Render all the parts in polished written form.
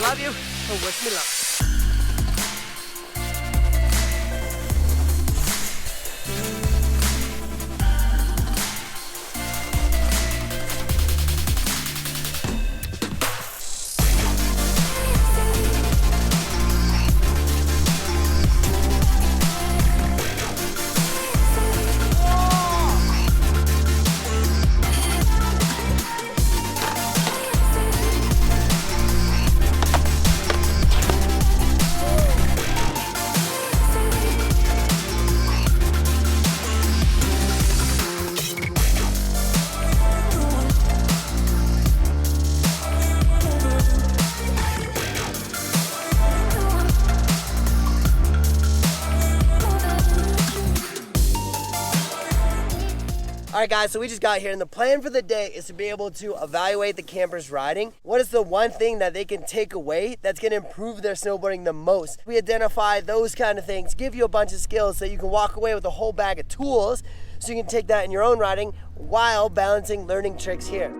love you, so wish me luck. Alright guys, so we just got here and the plan for the day is to be able to evaluate the campers riding. What is the one thing that they can take away that's going to improve their snowboarding the most? We identify those kind of things, give you a bunch of skills so you can walk away with a whole bag of tools so you can take that in your own riding while balancing learning tricks here.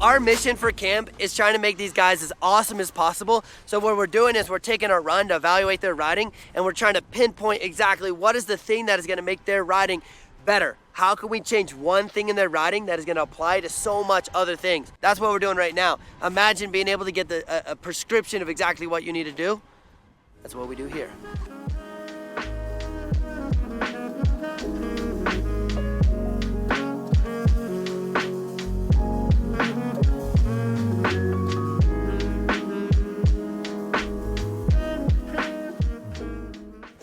Our mission for camp is trying to make these guys as awesome as possible. So what we're doing is we're taking a run to evaluate their riding and we're trying to pinpoint exactly what is the thing that is going to make their riding better. How can we change one thing in their riding that is going to apply to so much other things? That's what we're doing right now. Imagine being able to get a prescription of exactly what you need to do. That's what we do here.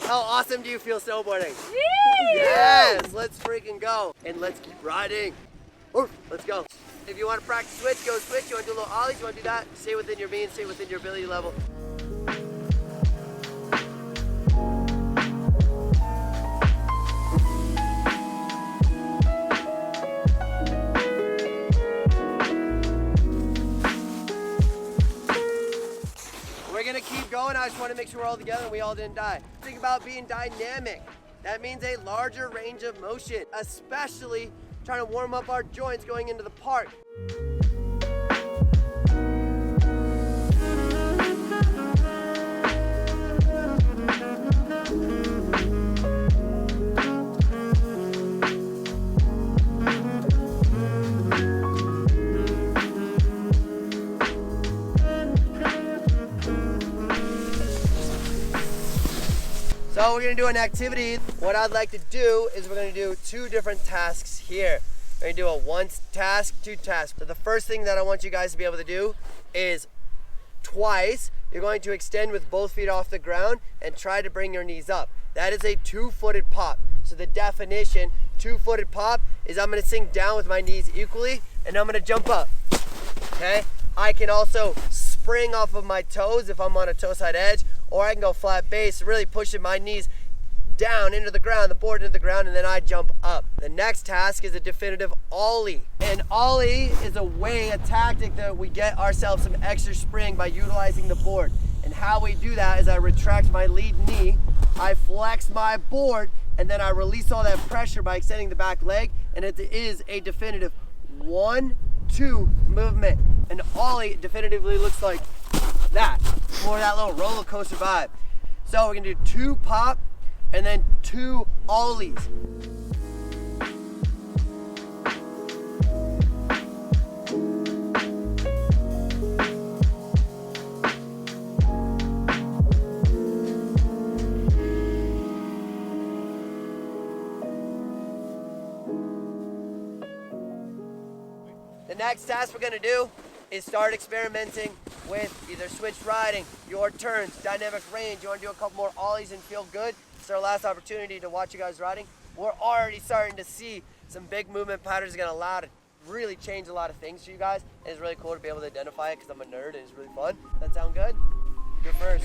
How awesome do you feel snowboarding? Yes, let's freaking go. And let's keep riding. Let's go. If you want to practice switch, go switch. You want to do a little ollies, you want to do that? Stay within your means, stay within your ability level. We're gonna keep going. I just want to make sure we're all together and we all didn't die. Think about being dynamic. That means a larger range of motion, especially trying to warm up our joints going into the park. So we're gonna do an activity. What I'd like to do is we're gonna do two different tasks here. We're gonna do a one task, two tasks. So the first thing that I want you guys to be able to do is twice, you're going to extend with both feet off the ground and try to bring your knees up. That is a two-footed pop. So the definition, two-footed pop, is I'm gonna sink down with my knees equally and I'm gonna jump up, okay? I can also spring off of my toes if I'm on a toe side edge, or I can go flat base, really pushing my knees down into the ground, the board into the ground, and then I jump up. The next task is a definitive ollie. An ollie is a tactic that we get ourselves some extra spring by utilizing the board. And how we do that is I retract my lead knee, I flex my board, and then I release all that pressure by extending the back leg, and it is a definitive 1-2 movement. An ollie definitively looks like that, more that little roller coaster vibe. So we're gonna do 2 pop and then 2 ollies. The next task we're gonna do is start experimenting with either switched riding, your turns, dynamic range. You want to do a couple more ollies and feel good? It's our last opportunity to watch you guys riding. We're already starting to see some big movement patterns. Gonna allow to really change a lot of things for you guys. And it's really cool to be able to identify it because I'm a nerd and it's really fun. That sound good? You're first.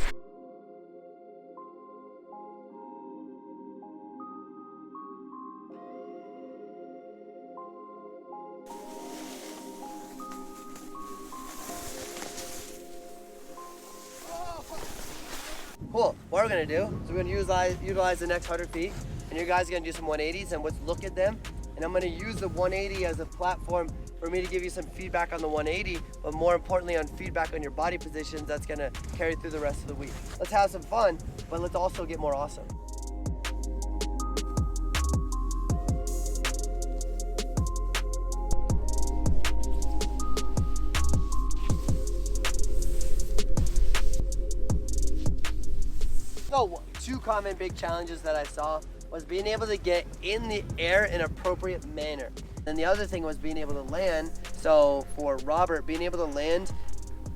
Cool. What we're gonna do is we're gonna utilize the next 100 feet, and you guys are gonna do some 180s, and let's look at them. And I'm gonna use the 180 as a platform for me to give you some feedback on the 180, but more importantly on feedback on your body positions that's gonna carry through the rest of the week. Let's have some fun, but let's also get more awesome. So, two common big challenges that I saw was being able to get in the air in an appropriate manner. And the other thing was being able to land. So for Robert, being able to land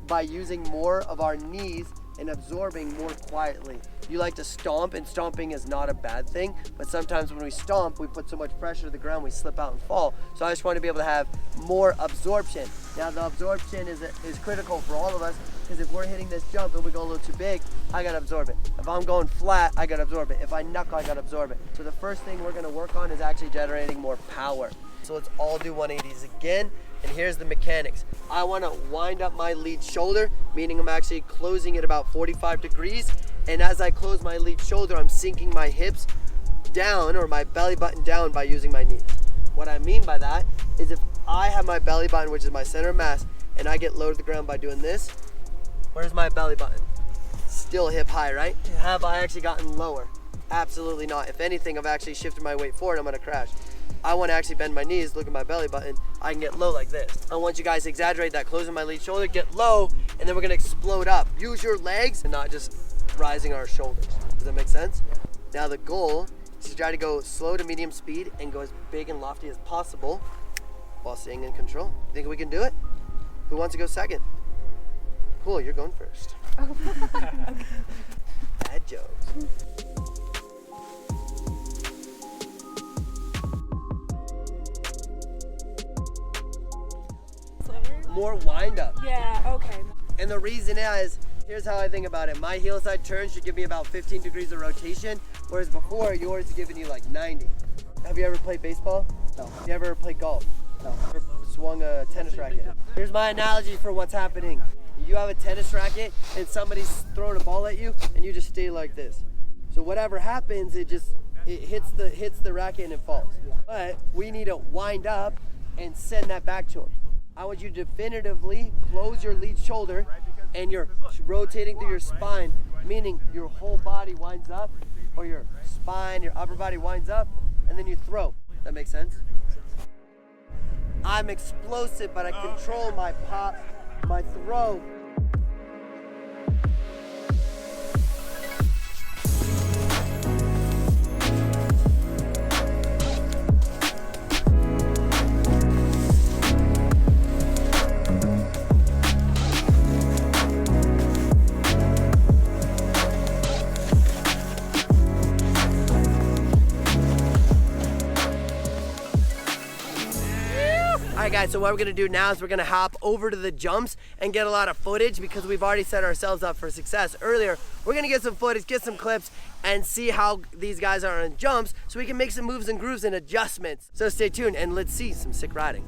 by using more of our knees and absorbing more quietly. You like to stomp, and stomping is not a bad thing, but sometimes when we stomp, we put so much pressure to the ground, we slip out and fall. So I just want to be able to have more absorption. Now the absorption is critical for all of us, because if we're hitting this jump and we go a little too big, I gotta absorb it. If I'm going flat, I gotta absorb it. If I knuckle, I gotta absorb it. So the first thing we're gonna work on is actually generating more power. So let's all do 180s again. And here's the mechanics. I wanna wind up my lead shoulder, meaning I'm actually closing it about 45 degrees. And as I close my lead shoulder, I'm sinking my hips down, or my belly button down, by using my knees. What I mean by that is if I have my belly button, which is my center of mass, and I get low to the ground by doing this, where's my belly button? Still hip high, right? Have I actually gotten lower? Absolutely not. If anything, I've actually shifted my weight forward, I'm gonna crash. I wanna actually bend my knees, look at my belly button, I can get low like this. I want you guys to exaggerate that, closing my lead shoulder, get low, and then we're gonna explode up. Use your legs and not just rising our shoulders. Does that make sense? Now the goal is to try to go slow to medium speed and go as big and lofty as possible while staying in control. You think we can do it? Who wants to go second? Cool, you're going first. Bad jokes. More wind up. Yeah, okay. And the reason is, here's how I think about it. My heel side turn should give me about 15 degrees of rotation, whereas before yours is giving you like 90. Have you ever played baseball? No. Have you ever played golf? No. Ever swung a tennis racket? Here's my analogy for what's happening. You have a tennis racket and somebody's throwing a ball at you and you just stay like this. So whatever happens, it hits the racket and it falls. But we need to wind up and send that back to him. I want you to definitively close your lead shoulder and you're rotating through your spine, meaning your whole body winds up, or your spine, your upper body winds up, and then you throw. That makes sense? I'm explosive, but I control my pop, my throw. Alright guys, so what we're gonna do now is we're gonna hop over to the jumps and get a lot of footage, because we've already set ourselves up for success earlier. We're gonna get some footage, get some clips, and see how these guys are on jumps so we can make some moves and grooves and adjustments. So stay tuned and let's see some sick riding.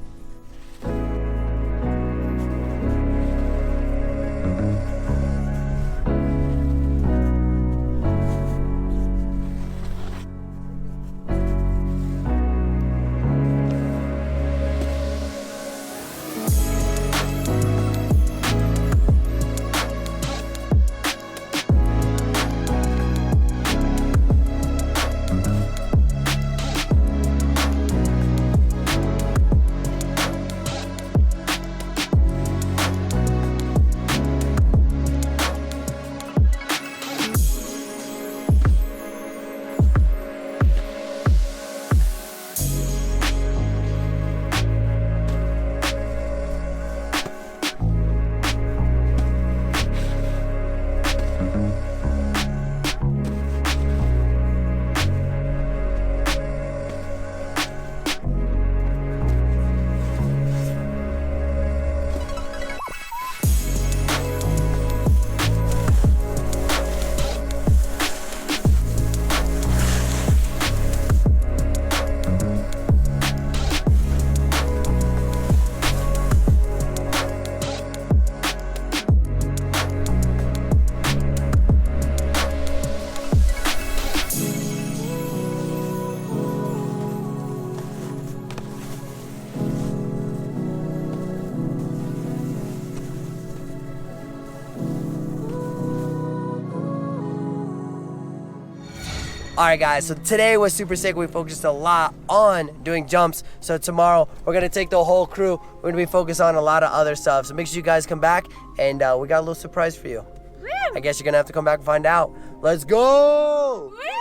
All right, guys, so today was super sick. We focused a lot on doing jumps. So tomorrow, we're gonna take the whole crew. We're gonna be focused on a lot of other stuff. So make sure you guys come back, and we got a little surprise for you. Woo! I guess you're gonna have to come back and find out. Let's go! Woo!